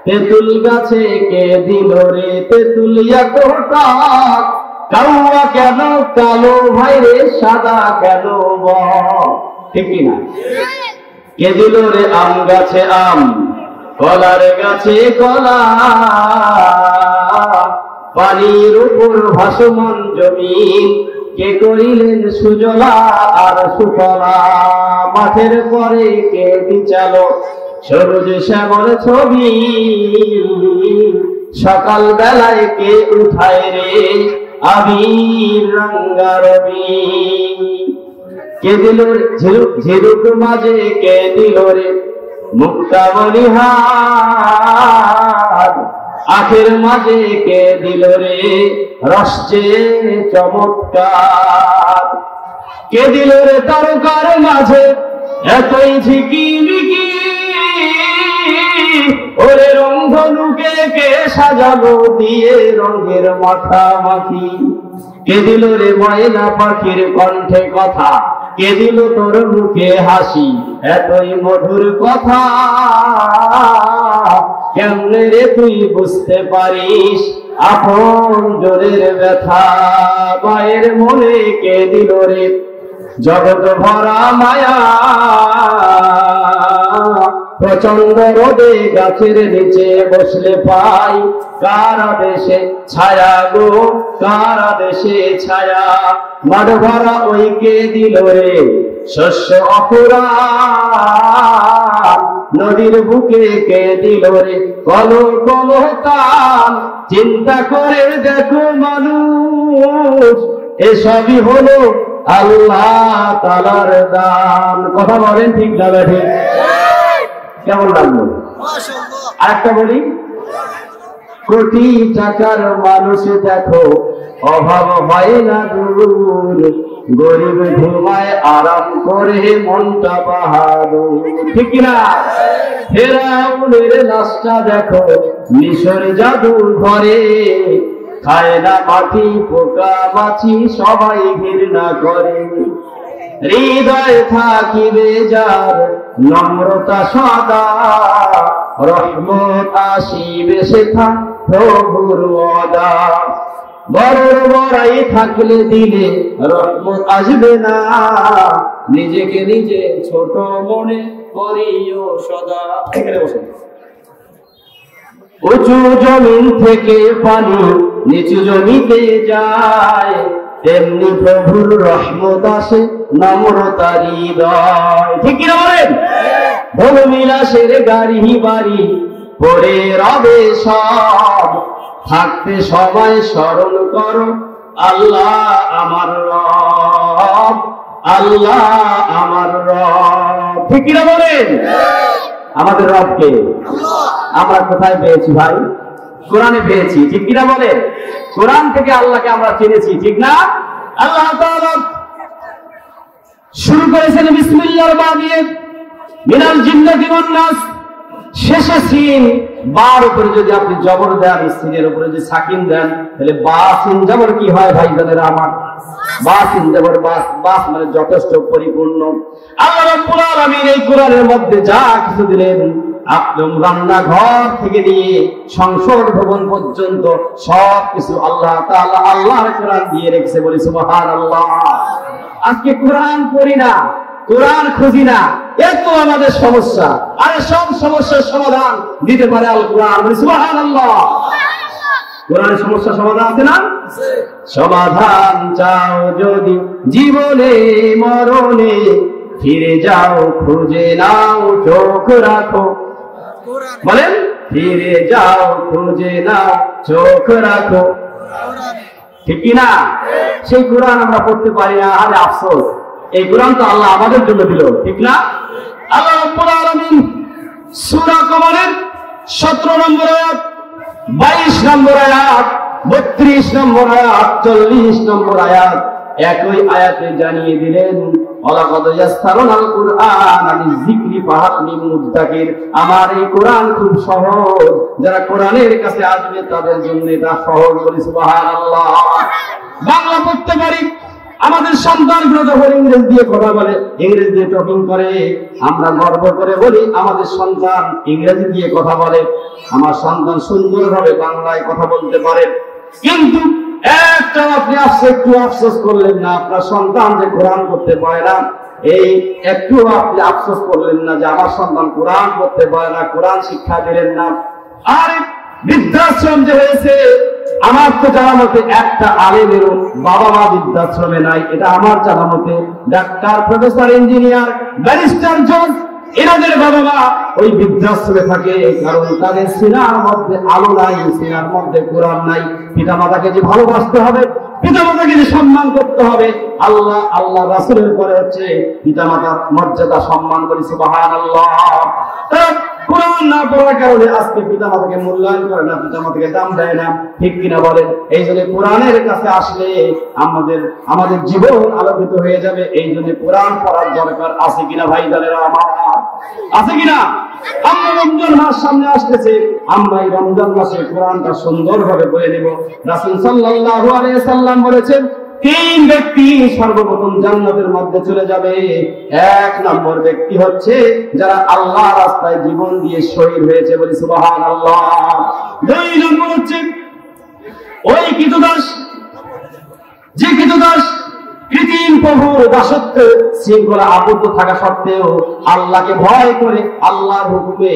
তেঁতুল গাছে কে দিল রে তেঁতুল এত টক, কাউয়া কেন কালো ভাই রে সাদা কেন বক, ঠিক কিনা? কে দিল রে আম গাছে আম, কলার গাছে কলা, পানির উপর ভাসমান জমিন কে করিলেন সুজলা আর সুফলা, মাঠের পরে কে বিচালো সবুজ শ্যামল ছবি, সকাল বেলায় কে উঠায় রে আবির রঙা রবি, কে দিল ঝিরুক মাঝে কে দিল রে মুক্তা বলিহার, আখের মাঝে কে দিল রে রসে চমৎকার, কে দিল রে তারকার মাঝে এতই ঝিকিমিকি, ওরে রংধনুকে কে সাজালো দিয়ে রঙের মাখামাখি, কে দিল রে ময়না পাখির কণ্ঠে কথা, কে দিল তোর মুখে হাসি এতই মধুর কথা, কেমনে রে তুই বুঝতে পারিস আপন জোরের ব্যথা, মায়ের মনে কে দিল রে জগৎ ভরা মায়া, প্রচন্ড রোদে গাছের নিচে বসলে পাই কার দেশে ছায়া গো কার দেশে ছায়া, মাঠ ভরা ওই কে দিল রে শস্য অপুরান, নদীর বুকে কে দিল রে কলো কলো কান, চিন্তা করে দেখো মানুষ এসবই হলো আল্লাহ তাআলার দান। কথা বলেন ঠিক না ঠিক? কেমন লাগলো? আরেকটা বলি, কোটি টাকার মানুষ দেখো অভাব হয় না দূর, গরিব ঘুমায় আরাম করে মনটা বাহাদুর, ঠিক না? ফেরাউনের লাশটা দেখো মিশর জাদুর ঘরে, খায় না মাটি পোকা মাছি সবাই ঘৃণা করে, হৃদয় থাকিবে যার নম্রতা সদা, রহমত আসিবে সেথা প্রভুর ওয়াদা, বড় বড়াই থাকলে দিলে রহমত আসবে না, নিজেকে নিজে ছোট মনে করিও সদা। এখানে বসে, উঁচু জমিন থেকে পানি নিচু জমিতে যায়, তেমনি প্রভুর রহমত আসে নম্রতার হৃদয়, ঠিক কিনা বলেন? ভোগ বিলাসের গাড়ি বাড়ি পড়ে রবে সব, থাকতে সবাই স্মরণ করো আল্লাহ আমার রব, আল্লাহ আমার রব, ঠিক কিনা বলেন? আমাদের রবকে আমরা কোথায় পেয়েছি ভাই? কোরআনে পেয়েছি, ঠিক কিনা বলে? কোরআন থেকে আল্লাহকে আমরা চিনেছি, ঠিক না? আল্লাহ তাআলা শুরু করেছেন বিসমিল্লাহর বা দিয়ে, মিনাল জিন্নাতি ওয়ান নাস, শেষে সিন বার উপরে যদি আপনি জবর দেন, সিনের উপরে যদি সাকিন দেন, তাহলে বা সিন জবর কি হয় ভাই বোনেরা আমার? বা সিন জবর বাস, বাস মানে যথেষ্ট পরিপূর্ণ। আল্লাহ রাব্বুল আলামিন এই কোরআনের মধ্যে যা কিছু দিলেন, আপনার রান্নাঘর থেকে নিয়ে সংসদ ভবন পর্যন্ত সবকিছু আল্লাহ তাআলা আল্লাহর কোরআন দিয়ে রেখেছে, বলি সুবহানাল্লাহ। আজকে কোরআন পড়ি না, কোরআন খুঁজি না, এত আমাদের সমস্যা, আরে সব সমস্যার সমাধান দিতে পারে আল কোরআন, বলি সুবহানাল্লাহ। কোরআনের সমস্যা সমাধান আছে না? সমাধান চাও যদি জীবনে মরণে, ফিরে যাও খুঁজে নাও চোখ রাখো, বলেন ফিরে যাও খুঁজে নাও চোখ রাখো, ঠিক কিনা? সেই কোরআন আমরা পড়তে পারি না, আরে আফসোস। এই কোরআন তো আল্লাহ আমাদের জন্য দিল, ঠিক না? আল্লাহ রাব্বুল আলামিন সূরা কমরের 17 নম্বর আয়াত, 22 নম্বর আয়াত, 32 নম্বর আয়াত, 40 নম্বর আয়াত, একই আয়াতে জানিয়ে দিলেন ওয়ালাকাদ ইয়াসসারনাল কুরআনা লিযিকরি ফাহাল মিন মুদ্দাকির। আমার এই কোরআন খুব সহজ, যারা কোরআনের কাছে আসবে তাদের জন্য এটা সহজ। বলি সুবহানাল্লাহ। বাংলা পড়তে পারি, আমাদের সন্তানগুলো যখন ইংরেজি দিয়ে কথা বলে, ইংরেজি দিয়ে টকিং করে, আমরা গর্ব করে বলি আমাদের সন্তান ইংরেজি দিয়ে কথা বলে, আমার সন্তান সুন্দরভাবে বাংলায় কথা বলতে পারে। কিন্তু একটা আপনি একটু আফসোস করলেন না, আপনার সন্তান যে কোরআন করতে পারে না, এই একটু আপনি আফসোস করলেন না যে আমার সন্তান কোরআন করতে পারে না, কোরআন শিক্ষা দিলেন না। আর বৃদ্ধাশ্রম যে হয়েছে, আমার তো জানা মতে একটা আলেমেরও বাবা মা বৃদ্ধাশ্রমে নাই, এটা আমার জানা মতে। ডাক্তার, প্রফেসর, ইঞ্জিনিয়ার, ব্যারিস্টার, জজ, এনাদের বাবা মা ওই বৃদ্ধাশ্রমে থাকে, কারণ তাদের সিনার মধ্যে আলো নাই, সিনার মধ্যে কোরআন নাই। পিতা মাতাকে যে ভালোবাসতে হবে, পিতা মাতাকে যে সম্মান করতে হবে, আল্লাহ রাসূলের পরে হচ্ছে পিতা মাতার মর্যাদা সম্মান করি। সুবহানাল্লাহ। কোরআন না পড়ার কারণে আজকে পিতা মাতাকে মূল্যায়ন করে না, পিতা মাতাকে দাম দেয় না, ঠিক কিনা বলেন? এই জন্য কোরআনের কাছে আসলে আমাদের জীবন আলোকিত হয়ে যাবে। এই জন্য কোরআন পড়ার দরকার আছে কিনা ভাই জানেরা আমার? আছে কিনা? আমরা রমজান মাস সামনে আসতেছে, আমরা এই রমজান মাসে কোরআনটা সুন্দরভাবে পড়ে নেব। রাসূল সাল্লাল্লাহু আলাইহি সাল্লাম বলেছেন, 3 ব্যক্তি সর্বপ্রথম জান্নাতের মধ্যে চলে যাবে। 1 নম্বর ব্যক্তি হচ্ছে যারা আল্লাহ রাস্তায় জীবন দিয়ে শহীদ হয়েছে। বলি সুবহানাল্লাহ। 2 নম্বর হচ্ছে ওই কৃতদাস, যে কৃতদাস কৃত্রিম প্রভুর দাসত্বে শৃঙ্খলা আবদ্ধ থাকা সত্ত্বেও আল্লাহকে ভয় করে, আল্লাহর হুকুমে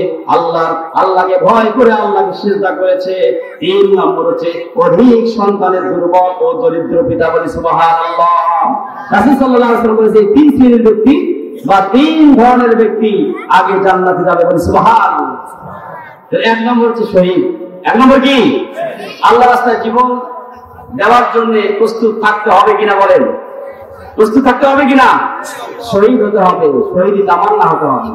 আল্লাহকে ভয় করে আল্লাহকে সিজদা করেছে। 3 নম্বর হচ্ছে অধিক সন্তানের দুর্বল ও দরিদ্র পিতা। বলি সুবহানাল্লাহ। রাসূল সাল্লাল্লাহু আলাইহি ওয়াসাল্লাম বলেছে 3 শ্রেণীর ব্যক্তি বা 3 ধরনের ব্যক্তি আগে জান্নাতে যাবে। বলি সুবহানাল্লাহ। 1 নম্বর হচ্ছে শহীদ। 1 নম্বর কি? আল্লাহ রাস্তায় জীবন দেওয়ার জন্য প্রস্তুত থাকতে হবে কিনা বলেন? প্রস্তুত থাকতে হবে কিনা? শহীদ হতে হবে, শহীদি তামান্না হতে হবে।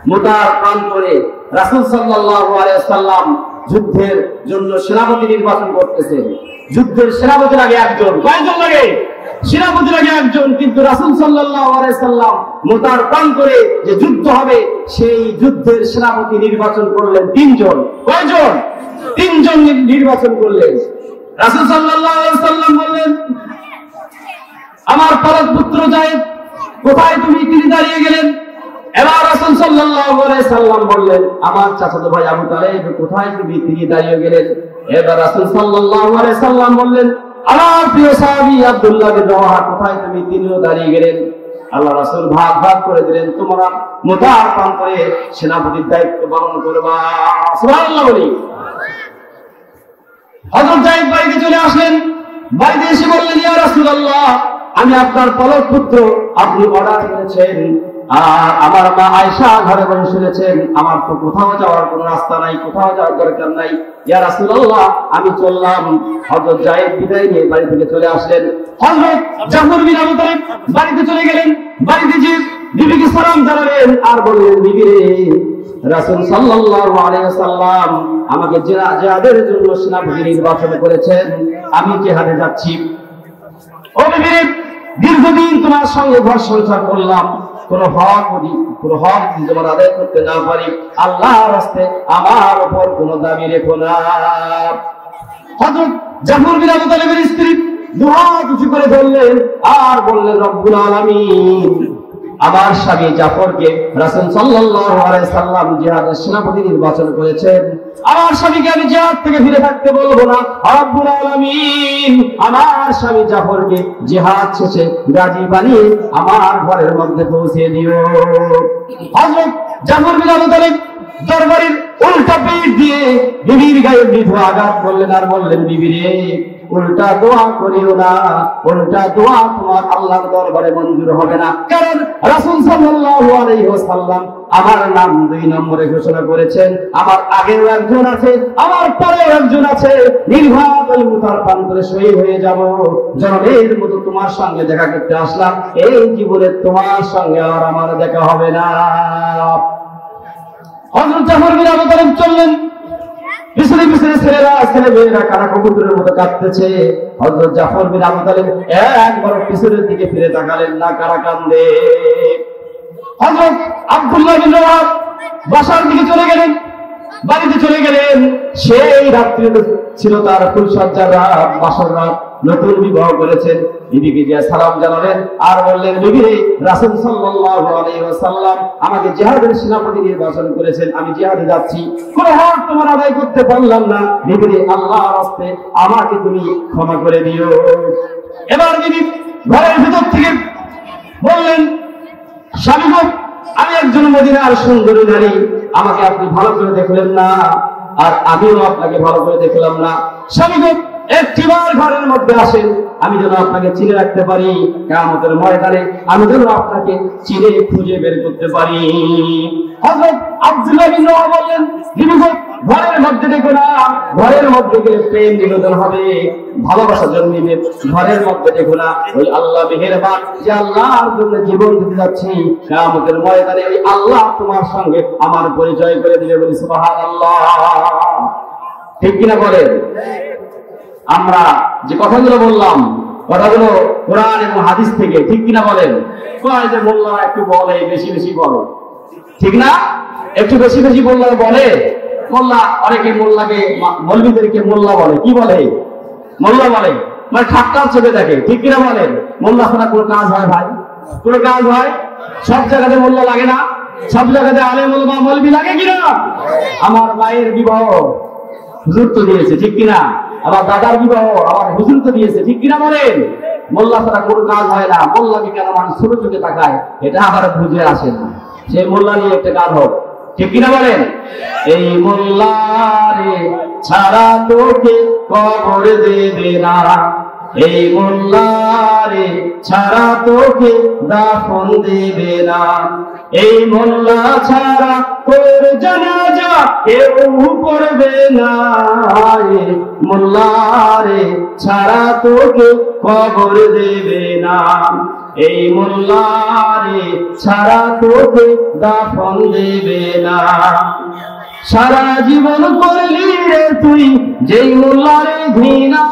মোতার প্রান্তরে রাসূল সাল্লাল্লাহু আলাইহি ওয়াসাল্লাম যুদ্ধের জন্য সেনাপতি নির্বাচন করতেছেন। যুদ্ধের সেনাপতির আগে একজন, কয়জন লাগে? সেনাপতির আগে একজন। কিন্তু রাসূল সাল্লাল্লাহু আলাইহি ওয়াসাল্লাম মোতার প্রান্তরে যে যুদ্ধ হবে, সেই যুদ্ধের সেনাপতি নির্বাচন করলেন 3 জন। কয়জন? 3 জন নির্বাচন করলেন। রাসূল সাল্লাল্লাহু আলাইহি ওয়াসাল্লাম বললেন, আমার পালক পুত্র যায়েদ কোথায়? তিনি দাঁড়িয়ে গেলেন। এবার রাসূল সাল্লাল্লাহু আলাইহি সাল্লাম বললেন, আমার চাচাতো ভাই আবু তালেব কোথায়? তিনি দাঁড়িয়ে গেলেন। এবার রাসূল সাল্লাল্লাহু আলাইহি সাল্লাম বললেন, আমার প্রিয় সাহাবী আব্দুল্লাহ বিন রাওয়াহা কোথায়? তিনিও দাঁড়িয়ে গেলেন। আল্লাহ রাসূল ভাগ করে দিলেন, তোমরা মোতার প্রান্তরে সেনাপতির দায়িত্ব পালন করবা। সুবহানাল্লাহ বলি। হযরত যায়েদ বাড়িতে চলে আসলেন। বাড়িতে এসে বললেন, ইয়া রাসূলুল্লাহ, আমি আপনার পলক পুত্র, আপনি অর্ডার করেছেন, আর আমার মা আয়েশা ঘরে বসে শুনেছেন, আমার তো কোথাও যাওয়ার কোনো রাস্তা নাই, কোথাও যাওয়ার দরকার নাই। ইয়া রাসূলুল্লাহ, আমি চললাম। হযরত যায়েদ বিদায় নিয়ে বাড়ি থেকে চলে আসলেন। হযরত জাফর বিন আবু তালিব বাড়িতে চলে গেলেন। বাড়িতে যে বিবিকে সালাম জানালেন আর বললেন, বিবি রে, রাসূল সাল্লাল্লাহু আলাইহি ওয়াসাল্লাম আমাকে জিহাদের জন্য সেনাপতি নির্বাচন করেছেন, আমি জিহাদে যাচ্ছি। ও বিবি, দীর্ঘদিন তোমার সঙ্গে ঘর সংসার করলাম, কোন হক তোমার আদায় করতে না পারি, আল্লাহর রাস্তায় আমার উপর কোন দাবি রেখো না। হযরত জাফর বিন আবু তালিবের স্ত্রী দুহাত উঁচু করে ধরলেন আর বললেন, রব্বুল আলামিন, আমার স্বামী জাফরকে রাসূল সাল্লাল্লাহু আলাইহি সাল্লাম জিহাদের সেনাপতি নির্বাচন করেছেন। আমার স্বামীকে আমি জিহাদ থেকে ফিরে থাকতে বলবো না। রব্বুল আলামিন, আমার স্বামী জাফরকে জিহাদ শেষে গাজী বানিয়ে আমার ঘরের মধ্যে পৌঁছে দিও। হযরত জাফর বিন আবু তালিব দরবারের উল্টা পিঠ দিয়ে বিবির গায়ে দীর্ঘ আঘাত করলেন আর বললেন, বিবি রে, উল্টা দোয়া করিও না, উল্টা দোয়া তোমার আল্লাহর দরবারে মঞ্জুর হবে না। কারণ রাসূল সাল্লাল্লাহু আলাইহি ওয়াসাল্লাম আমার নাম 2 নম্বরে ঘোষণা করেছেন। আমার আগেও একজন আছে, আমার পরেও একজন আছে। নির্ঘাত মুতার প্রান্তরে শহীদ হয়ে যাব। জনমের মতো তোমার সঙ্গে দেখা করতে আসলাম, এই জীবনে তোমার সঙ্গে আর আমার দেখা হবে না। হযরত জাফর বিন আবু তালিব চললেন। পিছনে পিছনে ছেলেরা ছেলে মেয়েরা কারা কবুতরের মতো কাঁদতেছে। হযরত জাফর বিন আবু তালিব একবার পিছনের দিকে ফিরে তাকালেন না, কারা কান্দে। হযরত আব্দুল্লাহ বিন রাওয়াহ বাসার দিকে চলে গেলেন, বাড়িতে চলে গেলেন। সেই রাত্রিতে ছিল তার ফুলসজ্জার রাত, বাসর রাত, নতুন বিবাহ করেছেন। বিবিকে গিয়ে সালাম জানালেন আর বললেন, বিবি রাসূল সাল্লাল্লাহু আলাইহি ওয়াসাল্লাম আমাকে জিহাদের সেনাপতি নির্বাচন করেছেন, আমি জিহাদে যাচ্ছি, কোনো হক তোমার আদায় করতে পারলাম না, বিবি আল্লাহর রাস্তায় আমাকে তুমি ক্ষমা করে দিও। এবার বিবি ঘরের ভিতর থেকে বললেন, স্বামী গো, আমি একজন মদিনার সুন্দরী নারী, আমাকে আপনি ভালো করে দেখলেন না, আর আমিও আপনাকে ভালো করে দেখলাম না। স্বামী গো, একটিবার ঘরের মধ্যে আসেন, আমি যেন আপনাকে চিনে রাখতে পারি, কিয়ামতের ময়দানে আমি যেন আপনাকে চিনে খুঁজে বের করতে পারি। হযরত আব্দুল্লাহ বিন রাওয়াহ বললেন, বিবি গো, ঘরের মধ্যে দেখো না, ঘরের মধ্যে গেলে প্রেম নিবেদন হবে, ভালোবাসা জন্মিবে, ঘরের মধ্যে দেখো না। ওই আল্লাহ মেহেরবান, যে আল্লাহর জন্য জীবন দিতে যাচ্ছি, কিয়ামতের ময়দানে ওই আল্লাহ তোমার সঙ্গে আমার পরিচয় করে দিবে, বলি সুবহানাল্লাহ। ঠিক কিনা বলেন? আমরা যে কথাগুলো বললাম, কথাগুলো কোরআন এবং হাদিস থেকে, ঠিক কিনা বলেন? কয় যে মোল্লা একটু বলে, বেশি বেশি বলে, ঠিক না? একটু বেশি বেশি বললে বলে মোল্লা, অনেকে মোল্লাকে মৌলবীদেরকে মোল্লা বলে, কি বলে? মোল্লা বলে, মানে ঠাট্টার চোখে দেখে, ঠিক কিনা বলেন? মোল্লা ছাড়া কোনো কাজ হয় ভাই? কোনো কাজ হয়? সব জায়গাতে মোল্লা লাগে না, সব জায়গাতে আলেমুল বা মৌলবী লাগে কিনা? আমার মায়ের বিবাহ হুজুর তো দিয়েছে, ঠিক কিনা? আমার দাদার বিবাহ আমার হুজুর তো দিয়েছে, ঠিক কিনা বলেন? মোল্লা ছাড়া কোনো কাজ হয় না। মোল্লাকে কেন মানুষ ছোট চোখে তাকায়, এটা আবার বুঝে আসে না। সেই মোল্লা নিয়ে একটা গান হোক, ঠিক কিনা বলেন? এই মোল্লারে ছাড়া তোকে কবর দেবে না, এই মোল্লারে ছাড়া তোকে দাফন দেবে না, এই মোল্লা ছাড়া তোর জানাজা কেউ পড়বে না, এই মোল্লারে ছাড়া তোকে কবর দেবে না, এই মোল্লারে ছাড়া তোকে দাফন দেবে না। সারা জীবন করলি রে তুই যেই মোল্লারে ঘৃণা,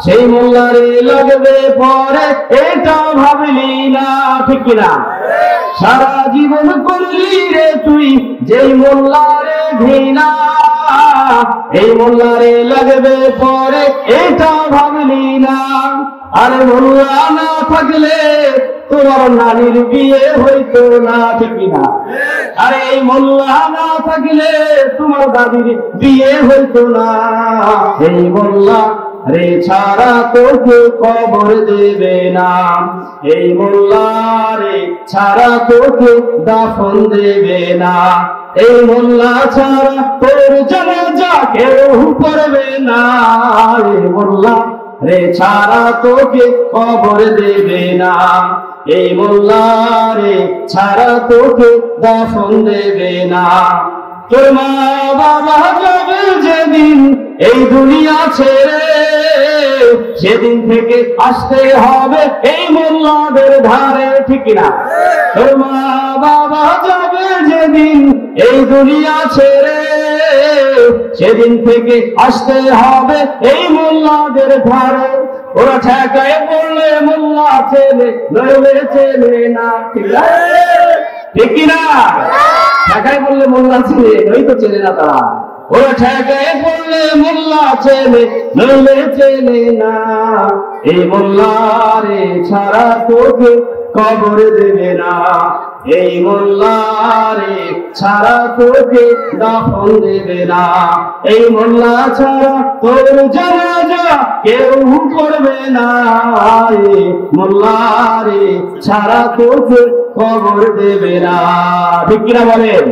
সেই মোল্লারে লাগবে পরে, এটা ভাবলি না, ঠিক কিনা? সারা জীবন করলি রে তুই যেই মোল্লারে ঘৃণা, এই মোল্লারে লাগবে পরে, এটা ভাবলি না। আরে মোল্লা না থাকলে তোমার নানির বিয়ে হইতো না, ঠিক কিনা? আরে এই মোল্লা না থাকলে তোমার দাদির বিয়ে হইতো না, এই মোল্লা রে ছাড়া তোকে কবর দেবে না, এই মোল্লা রে ছাড়া তোকে দাফন দেবে না, এই মোল্লা ছাড়া তোর জানাজা কেউ পড়বে না, এই মোল্লা রে ছাড়া তোকে কবর দেবে না, এই মোল্লা রে ছাড়া তোকে দাফন দেবে না। তোর মা বাবা যাবে যেদিন এই দুনিয়া ছেড়ে, সেদিন থেকে আসতে হবে এই মোল্লাদের ধারে, ঠিক না? তোর মা বাবা যাবে যেদিন এই দুনিয়া ছেড়ে, সেদিন থেকে আসতে হবে এই মোল্লাদের ধারে। ওরা ঠেকায় পড়লে মোল্লা ছেলে, নইলে ছেলে না, ঠিক না? ঠিক না? ঠেকায় পড়লে মোল্লা ছেলে, নই তো ছেলে না তারা। ওরা ঠেকায় পড়লে মোল্লা ছেলে, নইলে ছেলে না, এই মোল্লারে ছাড়া তোকে কবর দেবে না, এই মোল্লারে ছাড়া তোকে দাফন দেবে না, এই মোল্লা ছাড়া তোর জানাজা কেউ করবে না, এই মোল্লারে ছাড়া তোকে কবর দেবে না, ঠিক কিনা বলেন?